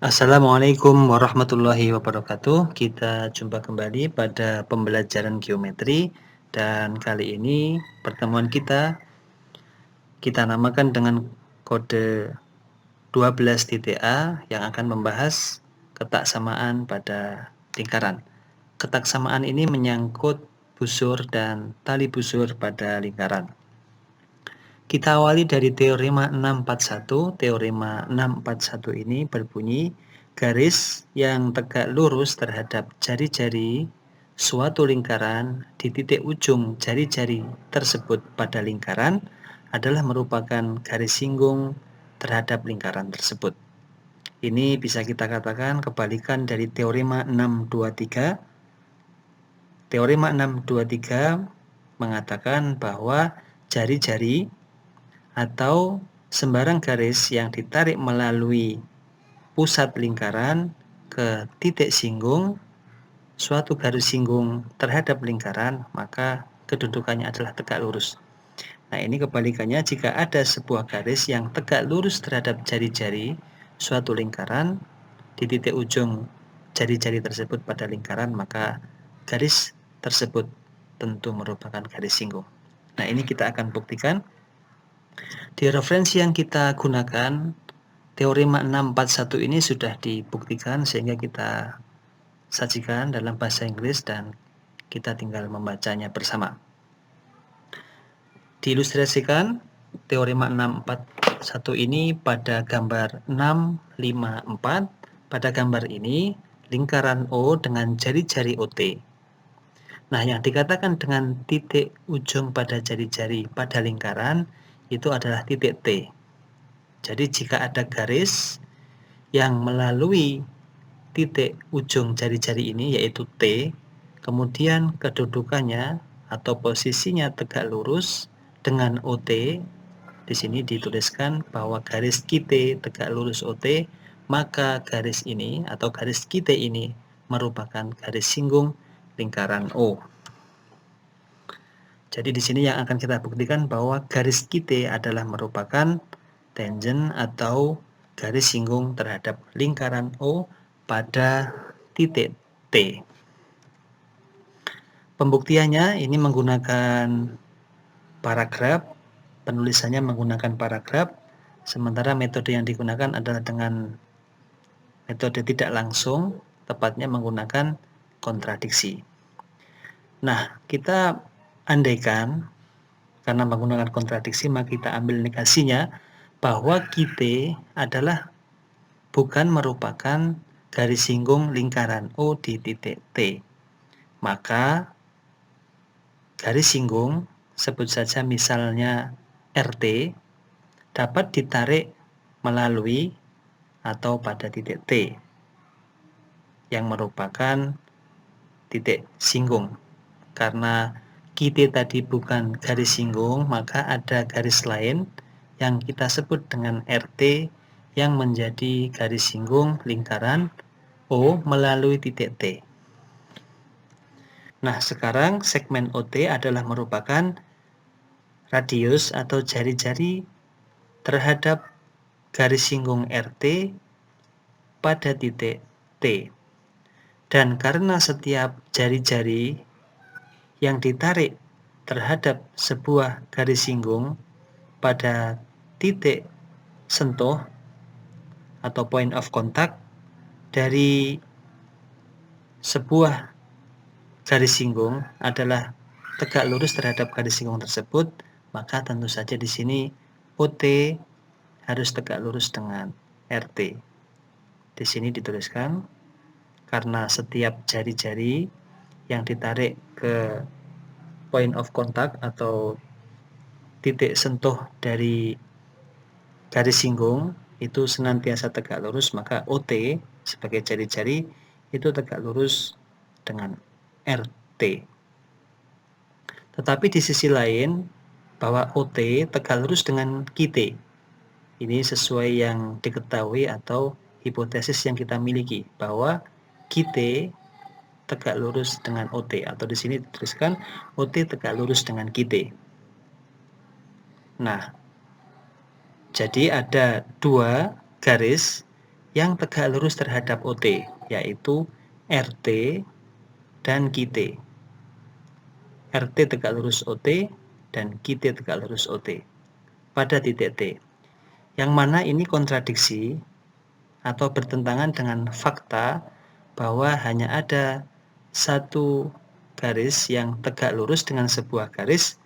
Assalamualaikum warahmatullahi wabarakatuh. Kita jumpa kembali pada pembelajaran geometri dan kali ini pertemuan kita namakan dengan kode 12.A yang akan membahas ketaksamaan pada lingkaran. Ketaksamaan ini menyangkut busur dan tali busur pada lingkaran. Kita awali dari teorema 641. Teorema 641 ini berbunyi garis yang tegak lurus terhadap jari-jari suatu lingkaran di titik ujung jari-jari tersebut pada lingkaran adalah merupakan garis singgung terhadap lingkaran tersebut. Ini bisa kita katakan kebalikan dari teorema 623. Teorema 623 mengatakan bahwa jari-jari atau sembarang garis yang ditarik melalui pusat lingkaran ke titik singgung suatu garis singgung terhadap lingkaran, maka kedudukannya adalah tegak lurus. Nah, ini kebalikannya, jika ada sebuah garis yang tegak lurus terhadap jari-jari suatu lingkaran di titik ujung jari-jari tersebut pada lingkaran, maka garis tersebut tentu merupakan garis singgung. Nah, ini kita akan buktikan. Di referensi yang kita gunakan, teorema 641 ini sudah dibuktikan sehingga kita sajikan dalam bahasa Inggris dan kita tinggal membacanya bersama. Diilustrasikan teorema 641 ini pada gambar 654. Pada gambar ini lingkaran O dengan jari-jari OT. Nah, yang dikatakan dengan titik ujung pada jari-jari pada lingkaran itu adalah titik T. Jadi jika ada garis yang melalui titik ujung jari-jari ini yaitu T, kemudian kedudukannya atau posisinya tegak lurus dengan OT, di sini dituliskan bahwa garis QT tegak lurus OT, maka garis ini atau garis QT ini merupakan garis singgung lingkaran O. Jadi di sini yang akan kita buktikan bahwa garis QT adalah merupakan tangent atau garis singgung terhadap lingkaran O pada titik T. Pembuktiannya ini menggunakan paragraf, penulisannya menggunakan paragraf, sementara metode yang digunakan adalah dengan metode tidak langsung, tepatnya menggunakan kontradiksi. Nah, kita andaikan karena menggunakan kontradiksi, maka kita ambil negasinya bahwa QT adalah bukan merupakan garis singgung lingkaran O di titik T. Maka garis singgung, sebut saja misalnya RT, dapat ditarik melalui atau pada titik T yang merupakan titik singgung. Karena QT tadi bukan garis singgung, maka ada garis lain yang kita sebut dengan RT yang menjadi garis singgung lingkaran O melalui titik T. Nah, sekarang segmen OT adalah merupakan radius atau jari-jari terhadap garis singgung RT pada titik T. Dan karena setiap jari-jari yang ditarik terhadap sebuah garis singgung pada titik sentuh atau point of contact dari sebuah garis singgung adalah tegak lurus terhadap garis singgung tersebut, maka tentu saja di sini OT harus tegak lurus dengan RT. Di sini dituliskan karena setiap jari-jari yang ditarik ke point of contact atau titik sentuh dari garis singgung itu senantiasa tegak lurus, maka OT sebagai jari-jari itu tegak lurus dengan RT. Tetapi di sisi lain, bahwa OT tegak lurus dengan QT. Ini sesuai yang diketahui atau hipotesis yang kita miliki, bahwa QT tegak lurus dengan OT, atau di sini dituliskan OT tegak lurus dengan QT. Nah, jadi ada dua garis yang tegak lurus terhadap OT, yaitu RT dan QT. RT tegak lurus OT dan QT tegak lurus OT pada titik T. Yang mana ini kontradiksi atau bertentangan dengan fakta bahwa hanya ada satu garis yang tegak lurus dengan sebuah garis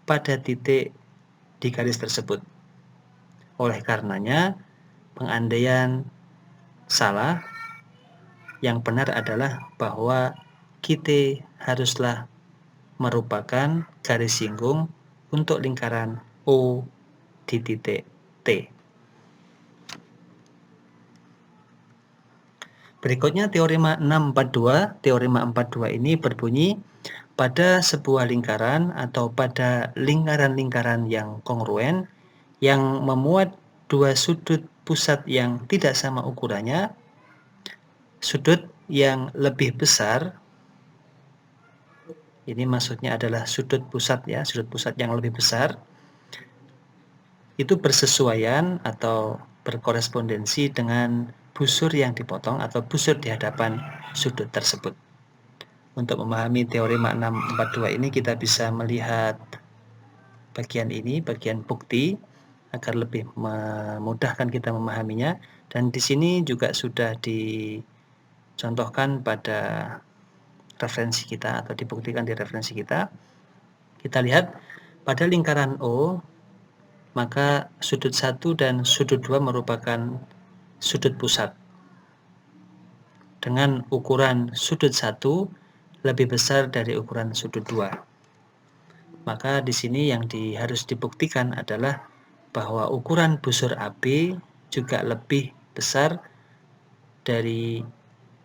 pada titik di garis tersebut. Oleh karenanya, pengandaian salah. Yang benar adalah bahwa QT haruslah merupakan garis singgung untuk lingkaran O di titik T. Berikutnya teorema 642. Teorema 42 ini berbunyi, pada sebuah lingkaran atau pada lingkaran-lingkaran yang kongruen yang memuat dua sudut pusat yang tidak sama ukurannya, sudut yang lebih besar, ini maksudnya adalah sudut pusat ya, sudut pusat yang lebih besar, itu bersesuaian atau berkorespondensi dengan busur yang dipotong atau busur di hadapan sudut tersebut. Untuk memahami teorema 642 ini kita bisa melihat bagian ini, bagian bukti, agar lebih memudahkan kita memahaminya. Dan di sini juga sudah dicontohkan pada referensi kita atau dibuktikan di referensi kita. Kita lihat pada lingkaran O, maka sudut 1 dan sudut 2 merupakan sudut pusat dengan ukuran sudut 1 lebih besar dari ukuran sudut 2. Maka di sini yang harus dibuktikan adalah bahwa ukuran busur AB juga lebih besar dari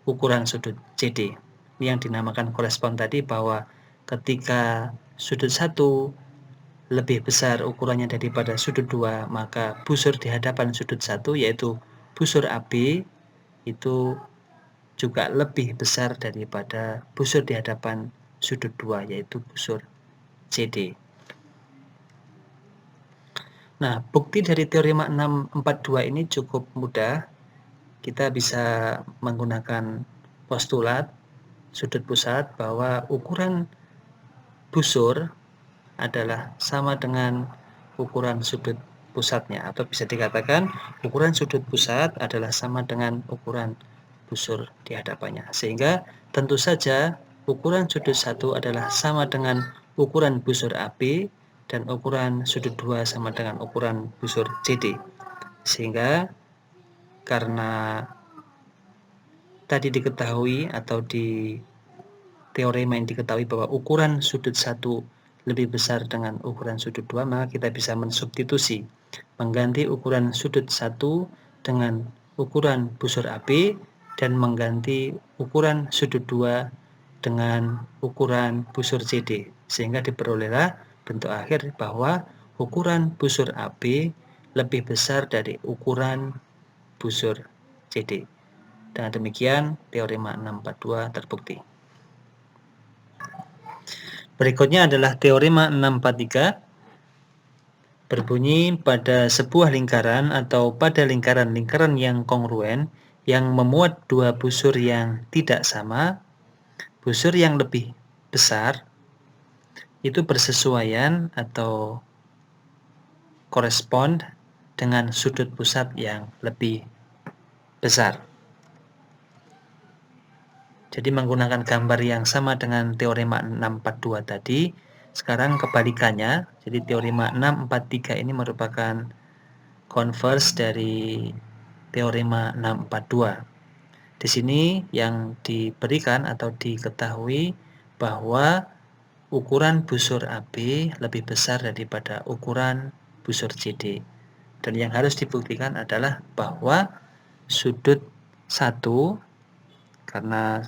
ukuran sudut CD. Ini yang dinamakan korespon tadi, bahwa ketika sudut 1 lebih besar ukurannya daripada sudut 2, maka busur di hadapan sudut 1 yaitu busur AB itu juga lebih besar daripada busur di hadapan sudut 2 yaitu busur CD. Nah, bukti dari teorema 642 ini cukup mudah. Kita bisa menggunakan postulat sudut pusat bahwa ukuran busur adalah sama dengan ukuran sudut pusatnya, atau bisa dikatakan ukuran sudut pusat adalah sama dengan ukuran busur di hadapannya. Sehingga tentu saja ukuran sudut 1 adalah sama dengan ukuran busur AB dan ukuran sudut 2 sama dengan ukuran busur CD. Sehingga karena tadi diketahui atau di teorema yang diketahui bahwa ukuran sudut 1 lebih besar dengan ukuran sudut 2, maka kita bisa mensubstitusi, mengganti ukuran sudut 1 dengan ukuran busur AB dan mengganti ukuran sudut 2 dengan ukuran busur CD, sehingga diperolehlah bentuk akhir bahwa ukuran busur AB lebih besar dari ukuran busur CD. Dengan demikian, teorema 642 terbukti. Berikutnya adalah teorema 643. Berbunyi, pada sebuah lingkaran atau pada lingkaran-lingkaran yang kongruen yang memuat dua busur yang tidak sama, busur yang lebih besar itu bersesuaian atau korespond dengan sudut pusat yang lebih besar. Jadi menggunakan gambar yang sama dengan teorema 642 tadi, sekarang kebalikannya. Jadi teorema 643 ini merupakan konvers dari teorema 642. Di sini yang diberikan atau diketahui bahwa ukuran busur AB lebih besar daripada ukuran busur CD. Dan yang harus dibuktikan adalah bahwa sudut 1, karena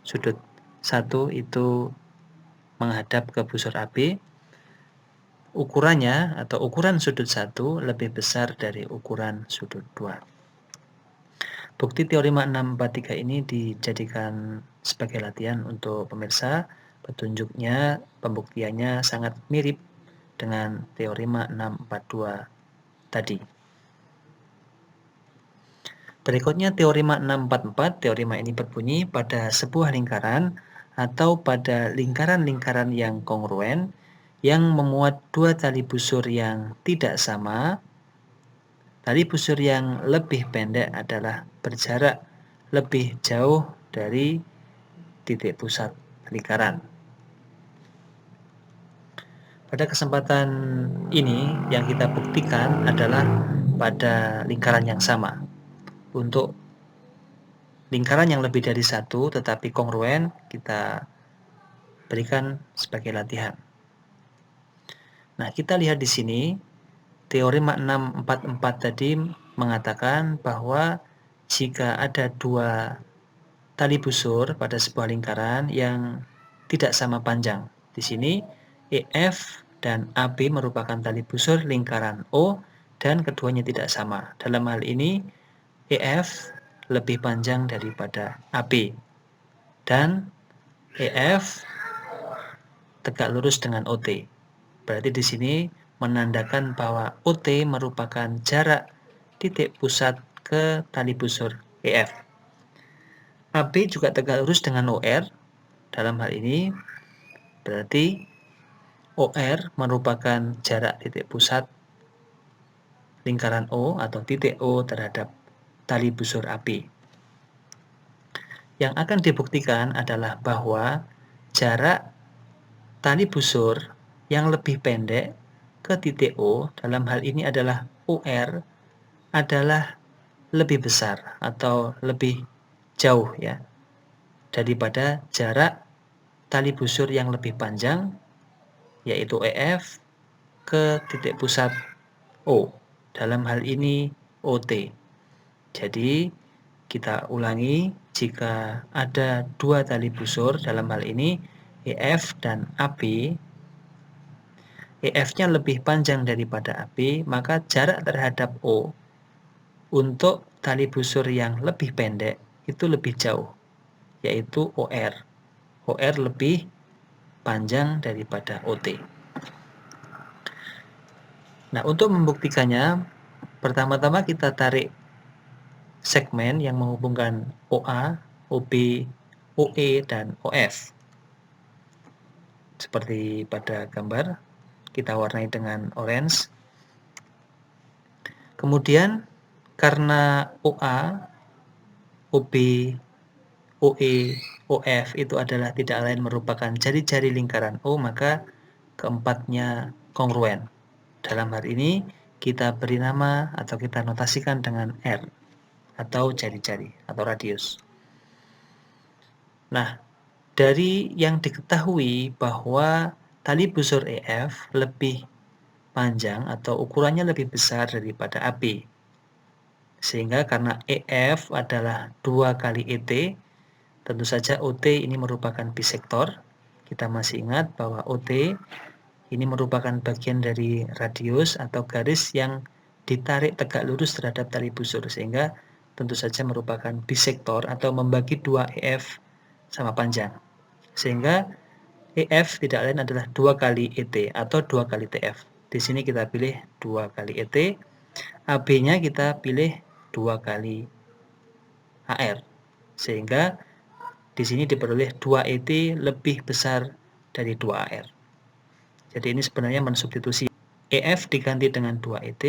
sudut 1 itu menghadap ke busur AB, ukurannya atau ukuran sudut 1 lebih besar dari ukuran sudut 2. Bukti teorema 643 ini dijadikan sebagai latihan untuk pemirsa. Petunjuknya, pembuktiannya sangat mirip dengan teorema 642 tadi. Berikutnya teorema 644. Teorema ini berbunyi pada sebuah lingkaran atau pada lingkaran-lingkaran yang kongruen yang memuat dua tali busur yang tidak sama, tali busur yang lebih pendek adalah berjarak lebih jauh dari titik pusat lingkaran. Pada kesempatan ini yang kita buktikan adalah pada lingkaran yang sama. Untuk lingkaran yang lebih dari satu tetapi kongruen kita berikan sebagai latihan. Nah, kita lihat di sini teorema 644 tadi mengatakan bahwa jika ada dua tali busur pada sebuah lingkaran yang tidak sama panjang. Di sini EF dan AB merupakan tali busur lingkaran O dan keduanya tidak sama. Dalam hal ini EF lebih panjang daripada AB dan EF tegak lurus dengan OT. Berarti di sini menandakan bahwa OT merupakan jarak titik pusat ke tali busur EF. AB juga tegak lurus dengan OR. Dalam hal ini berarti OR merupakan jarak titik pusat lingkaran O atau titik O terhadap tali busur AB. Yang akan dibuktikan adalah bahwa jarak tali busur yang lebih pendek ke titik O, dalam hal ini adalah OR, adalah lebih besar atau lebih jauh ya daripada jarak tali busur yang lebih panjang yaitu EF ke titik pusat O, dalam hal ini OT. Jadi kita ulangi, jika ada dua tali busur dalam hal ini EF dan AB, EF-nya lebih panjang daripada AB, maka jarak terhadap O untuk tali busur yang lebih pendek itu lebih jauh, yaitu OR. OR lebih panjang daripada OT. Nah, untuk membuktikannya, pertama-tama kita tarik segmen yang menghubungkan OA, OB, OE, dan OF. Seperti pada gambar, kita warnai dengan orange. Kemudian, karena OA, OB, OE, OF itu adalah tidak lain merupakan jari-jari lingkaran O, maka keempatnya kongruen. Dalam hal ini, kita beri nama atau kita notasikan dengan R atau jari-jari atau radius. Nah, dari yang diketahui bahwa tali busur EF lebih panjang atau ukurannya lebih besar daripada AB. Sehingga karena EF adalah 2 kali ET, tentu saja OT ini merupakan bisektor. Kita masih ingat bahwa OT ini merupakan bagian dari radius atau garis yang ditarik tegak lurus terhadap tali busur, sehingga tentu saja merupakan bisektor atau membagi dua EF sama panjang. Sehingga EF tidak lain adalah 2 kali ET atau 2 kali TF. Di sini kita pilih 2 kali ET, AB-nya kita pilih 2 kali AR. Sehingga di sini diperoleh 2 ET lebih besar dari 2 AR. Jadi ini sebenarnya mensubstitusi EF diganti dengan 2 ET,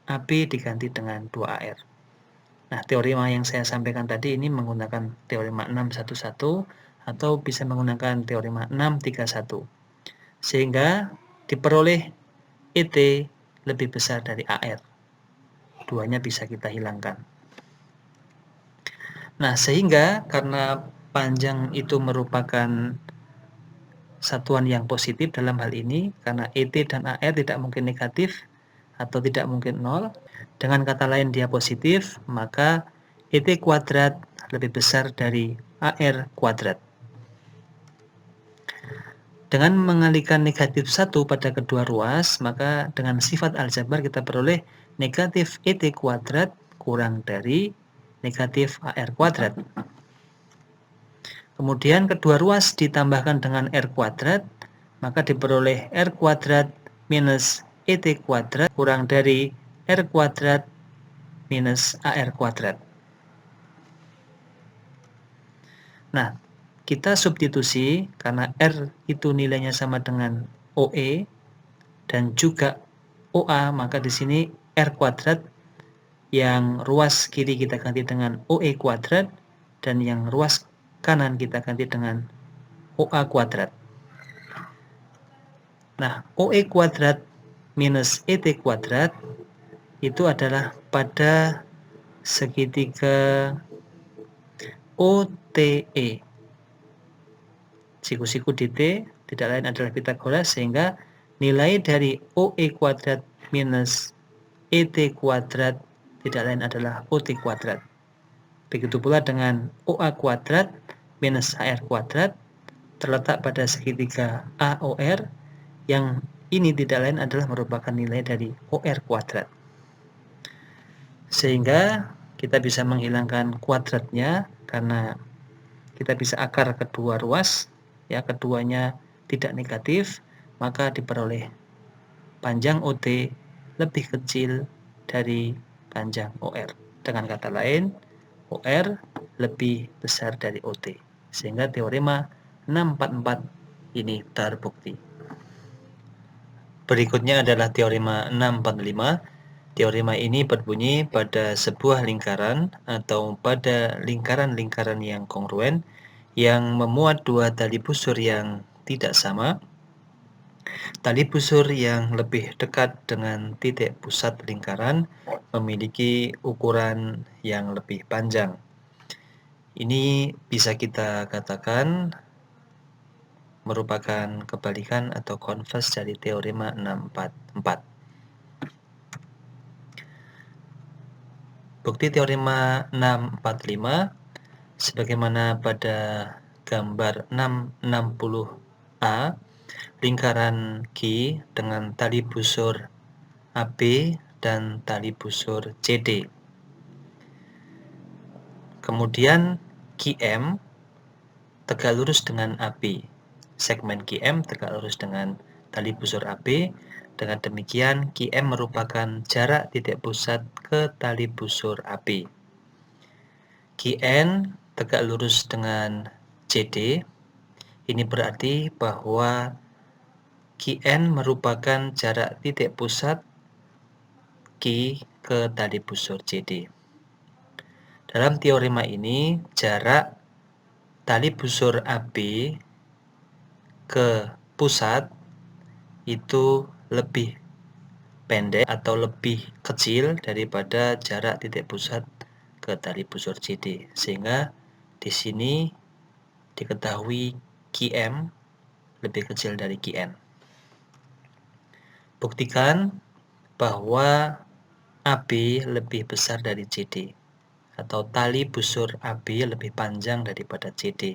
AB diganti dengan 2 AR. Nah, teorema yang saya sampaikan tadi ini menggunakan teorema 611 atau bisa menggunakan teorema 631. Sehingga diperoleh ET lebih besar dari AR. Duanya bisa kita hilangkan. Nah, sehingga karena panjang itu merupakan satuan yang positif dalam hal ini, karena ET dan AR tidak mungkin negatif atau tidak mungkin 0, dengan kata lain dia positif, maka ET kuadrat lebih besar dari AR kuadrat. Dengan mengalihkan negatif 1 pada kedua ruas, maka dengan sifat aljabar kita peroleh negatif ET kuadrat kurang dari negatif AR kuadrat. Kemudian kedua ruas ditambahkan dengan R kuadrat, maka diperoleh R kuadrat minus ET kuadrat kurang dari R kuadrat minus AR kuadrat. Nah, kita substitusi karena R itu nilainya sama dengan OE dan juga OA, maka di sini R kuadrat yang ruas kiri kita ganti dengan OE kuadrat dan yang ruas kanan kita ganti dengan OA kuadrat. Nah, OE kuadrat minus ET kuadrat itu adalah pada segitiga OTE. Siku-siku DT tidak lain adalah Pitagoras, sehingga nilai dari OE kuadrat minus ET kuadrat tidak lain adalah OT kuadrat. Begitu pula dengan OA kuadrat minus HR kuadrat terletak pada segitiga AOR, yang ini tidak lain adalah merupakan nilai dari OR kuadrat. Sehingga kita bisa menghilangkan kuadratnya karena kita bisa akar kedua ruas, ya, keduanya tidak negatif, maka diperoleh panjang OT lebih kecil dari panjang OR. Dengan kata lain, OR lebih besar dari OT. Sehingga teorema 644 ini terbukti. Berikutnya adalah teorema 645. Teorema ini berbunyi pada sebuah lingkaran atau pada lingkaran-lingkaran yang kongruen yang memuat dua tali busur yang tidak sama, tali busur yang lebih dekat dengan titik pusat lingkaran memiliki ukuran yang lebih panjang. Ini bisa kita katakan merupakan kebalikan atau konvers dari teorema 644. Bukti teorema 645 sebagaimana pada gambar 660A, lingkaran Q dengan tali busur AB dan tali busur CD. Kemudian QM tegak lurus dengan AB. Segmen QM tegak lurus dengan tali busur AB. Dengan demikian, QM merupakan jarak titik pusat ke tali busur AB. QN tegak lurus dengan CD. Ini berarti bahwa QN merupakan jarak titik pusat Q ke tali busur CD. Dalam teorema ini, jarak tali busur AB ke pusat itu lebih pendek atau lebih kecil daripada jarak titik pusat ke tali busur CD, sehingga di sini diketahui QM lebih kecil dari QN. Buktikan bahwa AB lebih besar dari CD, atau tali busur AB lebih panjang daripada CD.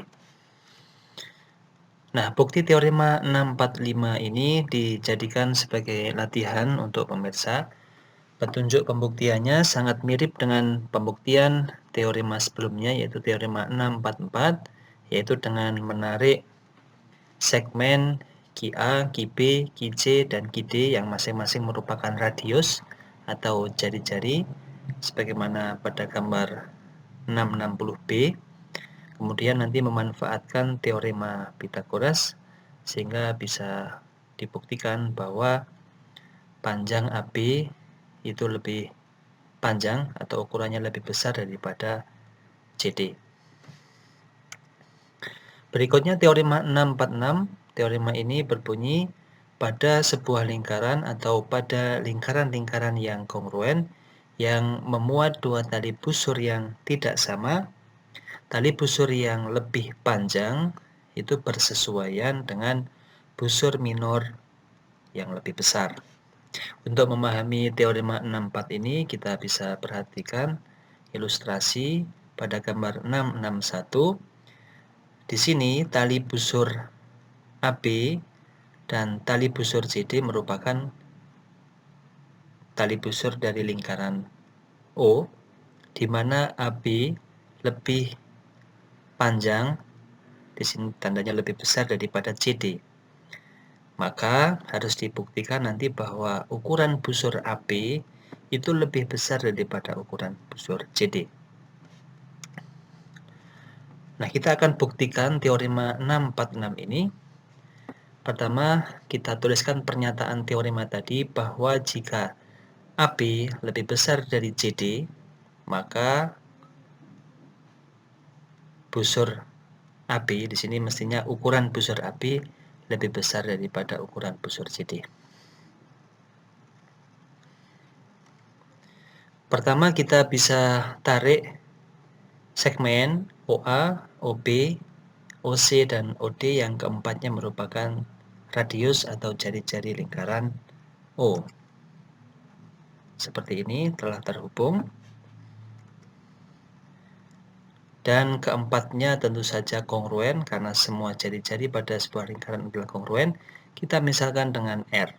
Nah, bukti teorema 645 ini dijadikan sebagai latihan untuk pemirsa. Petunjuk pembuktiannya sangat mirip dengan pembuktian teorema sebelumnya, yaitu teorema 644, yaitu dengan menarik segmen QA, QB, QC, dan QD yang masing-masing merupakan radius atau jari-jari sebagaimana pada gambar 660B. Kemudian nanti memanfaatkan teorema Pitagoras sehingga bisa dibuktikan bahwa panjang AB itu lebih panjang atau ukurannya lebih besar daripada CD. Berikutnya teorema 646. Teorema ini berbunyi pada sebuah lingkaran atau pada lingkaran-lingkaran yang kongruen yang memuat dua tali busur yang tidak sama, tali busur yang lebih panjang itu bersesuaian dengan busur minor yang lebih besar. Untuk memahami teorema 64 ini, kita bisa perhatikan ilustrasi pada gambar 661. Di sini tali busur AB dan tali busur CD merupakan tali busur dari lingkaran O, di mana AB lebih panjang, di sini tandanya lebih besar daripada CD. Maka harus dibuktikan nanti bahwa ukuran busur AB itu lebih besar daripada ukuran busur CD. Nah, kita akan buktikan teorema 646 ini. Pertama, kita tuliskan pernyataan teorema tadi bahwa jika AB lebih besar dari CD, maka busur AB di sini mestinya ukuran busur AB lebih besar daripada ukuran busur CD. Pertama, kita bisa tarik segmen OA, OB, OC, dan OD yang keempatnya merupakan radius atau jari-jari lingkaran O. Seperti ini telah terhubung. Dan keempatnya tentu saja kongruen karena semua jari-jari pada sebuah lingkaran adalah kongruen. Kita misalkan dengan R.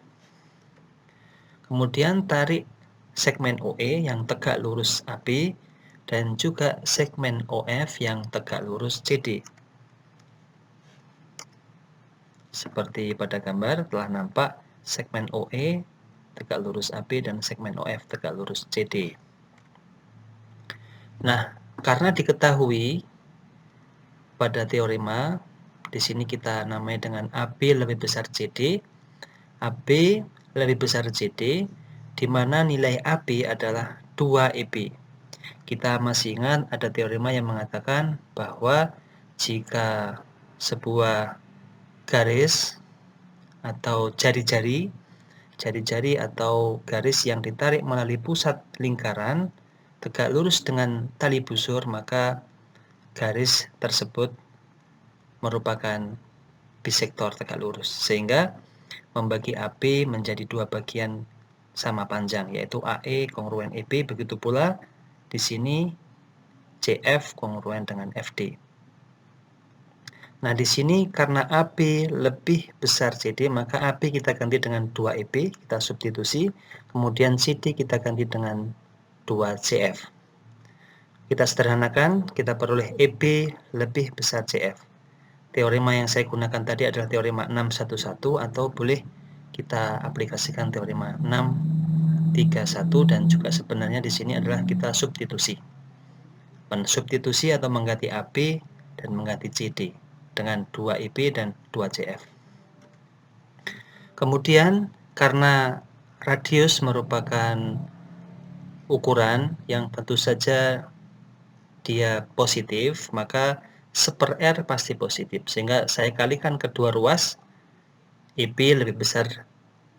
Kemudian tarik segmen OE yang tegak lurus AB dan juga segmen OF yang tegak lurus CD. Seperti pada gambar telah nampak segmen OE tegak lurus AB dan segmen OF tegak lurus CD. Nah, karena diketahui pada teorema di sini kita namai dengan AB lebih besar CD, AB lebih besar CD, di mana nilai AB adalah 2EB. Kita masih ingat ada teorema yang mengatakan bahwa jika sebuah garis atau jari-jari atau garis yang ditarik melalui pusat lingkaran tegak lurus dengan tali busur, maka garis tersebut merupakan bisektor tegak lurus, sehingga membagi AB menjadi dua bagian sama panjang, yaitu AE kongruen EB. Begitu pula di sini CF kongruen dengan FD. Nah, di sini karena AB lebih besar CD, maka AB kita ganti dengan 2EB, kita substitusi. Kemudian CD kita ganti dengan 2CF. Kita sederhanakan, kita peroleh EB lebih besar CF. Teorema yang saya gunakan tadi adalah teorema 611, atau boleh kita aplikasikan teorema 631, dan juga sebenarnya di sini adalah kita substitusi. Mensubstitusi atau mengganti AB dan mengganti CD dengan 2EB dan 2CF. Kemudian karena radius merupakan ukuran yang tentu saja dia positif, maka 1/R pasti positif, sehingga saya kalikan kedua ruas, EB lebih besar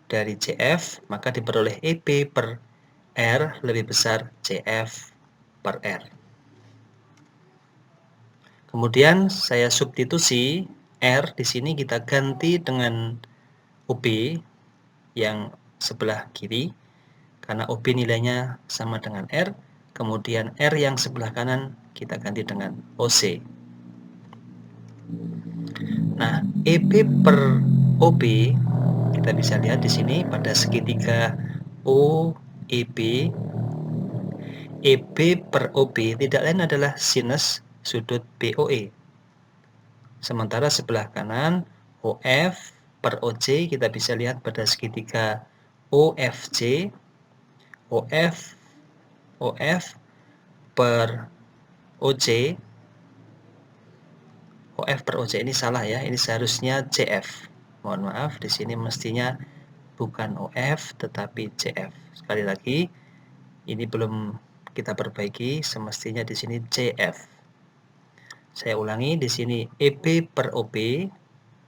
dari CF, maka diperoleh EB per R lebih besar CF per R. Kemudian saya substitusi R di sini kita ganti dengan OB yang sebelah kiri, karena OB nilainya sama dengan R. Kemudian R yang sebelah kanan kita ganti dengan OC. Nah, EB per OB kita bisa lihat di sini pada segitiga OEB. EB per OB tidak lain adalah sinus sudut BOE. Sementara sebelah kanan OF per OC kita bisa lihat pada segitiga OFC. OF per OC. OF per OC ini salah ya, ini seharusnya CF. Mohon maaf, di sini mestinya bukan OF tetapi CF. Sekali lagi, ini belum kita perbaiki, semestinya di sini CF. Saya ulangi, di sini EB per OB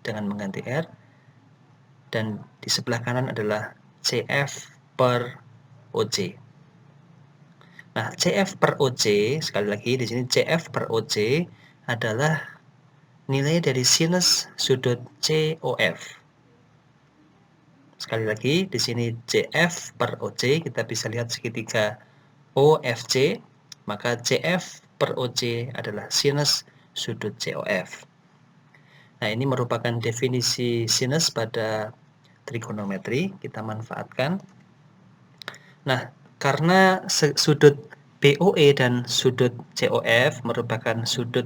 dengan mengganti R, dan di sebelah kanan adalah CF per OC. Nah, CF per OC, sekali lagi di sini CF per OC adalah nilai dari sinus sudut COF. Sekali lagi di sini CF per OC, kita bisa lihat segitiga OFC, maka CF per OC adalah sinus sudut COF. Nah, ini merupakan definisi sinus pada trigonometri, kita manfaatkan. Nah, karena sudut BOE dan sudut COF merupakan sudut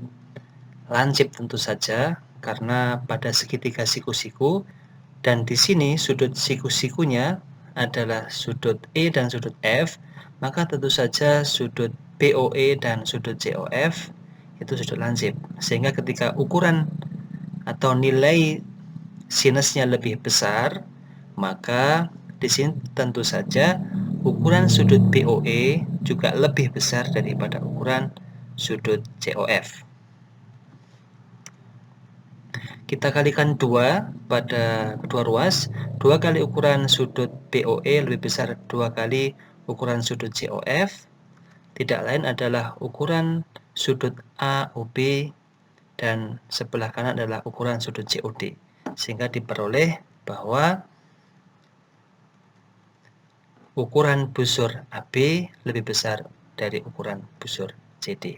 lancip tentu saja, karena pada segitiga siku-siku, dan di sini sudut siku-sikunya adalah sudut E dan sudut F, maka tentu saja sudut BOE dan sudut COF itu sudut lansip. Sehingga ketika ukuran atau nilai sinusnya lebih besar, maka di sini tentu saja ukuran sudut BOE juga lebih besar daripada ukuran sudut COF. Kita kalikan 2 pada kedua ruas, 2 kali ukuran sudut BOE lebih besar 2 kali ukuran sudut COF, tidak lain adalah ukuran sudut AOB dan sebelah kanan adalah ukuran sudut COD, sehingga diperoleh bahwa ukuran busur AB lebih besar dari ukuran busur CD.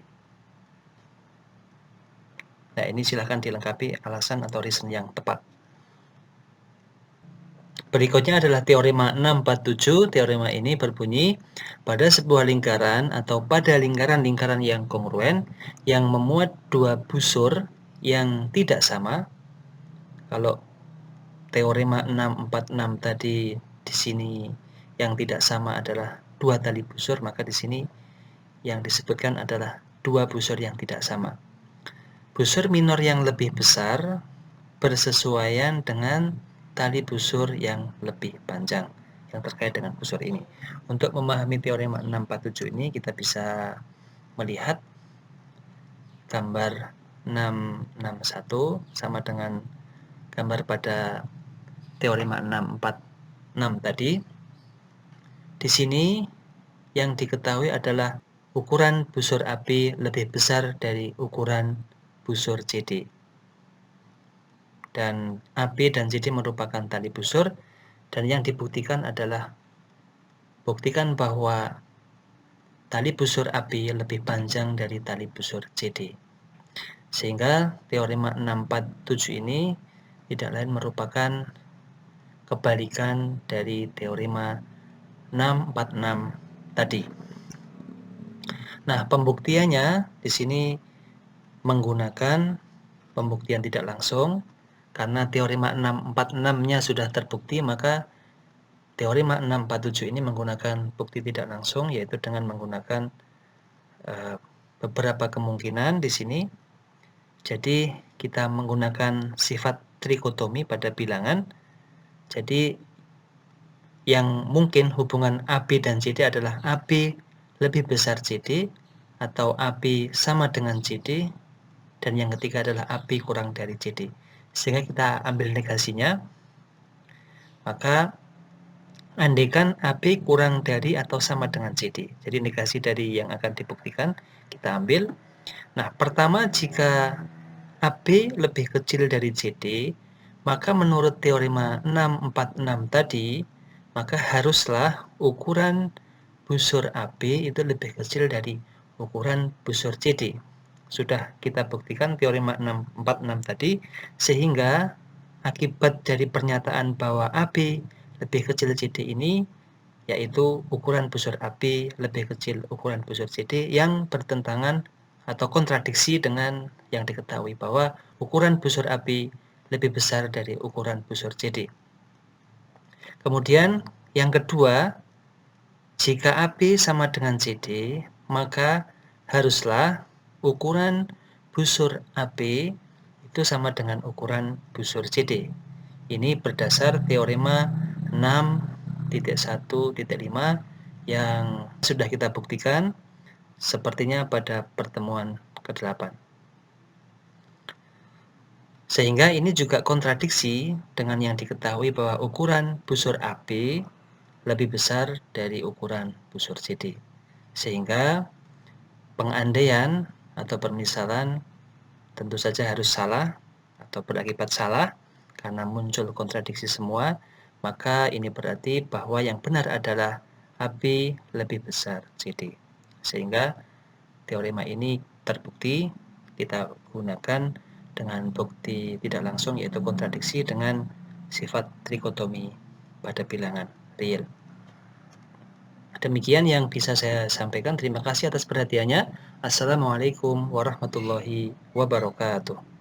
Nah, ini silahkan dilengkapi alasan atau reason yang tepat. Berikutnya adalah teorema 647. Teorema ini berbunyi, pada sebuah lingkaran atau pada lingkaran-lingkaran yang kongruen yang memuat dua busur yang tidak sama. Kalau teorema 646 tadi di sini yang tidak sama adalah dua tali busur, maka di sini yang disebutkan adalah dua busur yang tidak sama. Busur minor yang lebih besar bersesuaian dengan tali busur yang lebih panjang yang terkait dengan busur ini. Untuk memahami teorema 647 ini kita bisa melihat gambar 661 sama dengan gambar pada teorema 646 tadi. Di sini yang diketahui adalah ukuran busur AB lebih besar dari ukuran busur CD. Dan AB dan CD merupakan tali busur, dan yang dibuktikan adalah buktikan bahwa tali busur AB lebih panjang dari tali busur CD. Sehingga teorema 647 ini tidak lain merupakan kebalikan dari teorema 646 tadi. Nah, pembuktiannya di sini menggunakan pembuktian tidak langsung. Karena teorema 646-nya sudah terbukti, maka teorema 647 ini menggunakan bukti tidak langsung, yaitu dengan menggunakan beberapa kemungkinan di sini. Jadi kita menggunakan sifat trikotomi pada bilangan. Jadi yang mungkin hubungan AB dan CD adalah AB lebih besar CD atau AB sama dengan CD, dan yang ketiga adalah AB kurang dari CD. Sehingga kita ambil negasinya, maka andaikan AB kurang dari atau sama dengan CD. Jadi negasi dari yang akan dibuktikan kita ambil. Nah, pertama, jika AB lebih kecil dari CD, maka menurut teorema 646 tadi, maka haruslah ukuran busur AB itu lebih kecil dari ukuran busur CD. Sudah kita buktikan teorema 646 tadi, sehingga akibat dari pernyataan bahwa AB lebih kecil CD ini, yaitu ukuran busur AB lebih kecil ukuran busur CD, yang bertentangan atau kontradiksi dengan yang diketahui bahwa ukuran busur AB lebih besar dari ukuran busur CD. Kemudian yang kedua, jika AB sama dengan CD, maka haruslah ukuran busur AB itu sama dengan ukuran busur CD. Ini berdasar teorema 6.1.5 yang sudah kita buktikan sepertinya pada pertemuan ke-8. Sehingga ini juga kontradiksi dengan yang diketahui bahwa ukuran busur AB lebih besar dari ukuran busur CD. Sehingga pengandaian atau permisalan tentu saja harus salah atau berakibat salah karena muncul kontradiksi semua. Maka ini berarti bahwa yang benar adalah AB lebih besar CD. Sehingga teorema ini terbukti. Kita gunakan dengan bukti tidak langsung, yaitu kontradiksi dengan sifat trikotomi pada bilangan real. Demikian yang bisa saya sampaikan. Terima kasih atas perhatiannya. Assalamualaikum warahmatullahi wabarakatuh.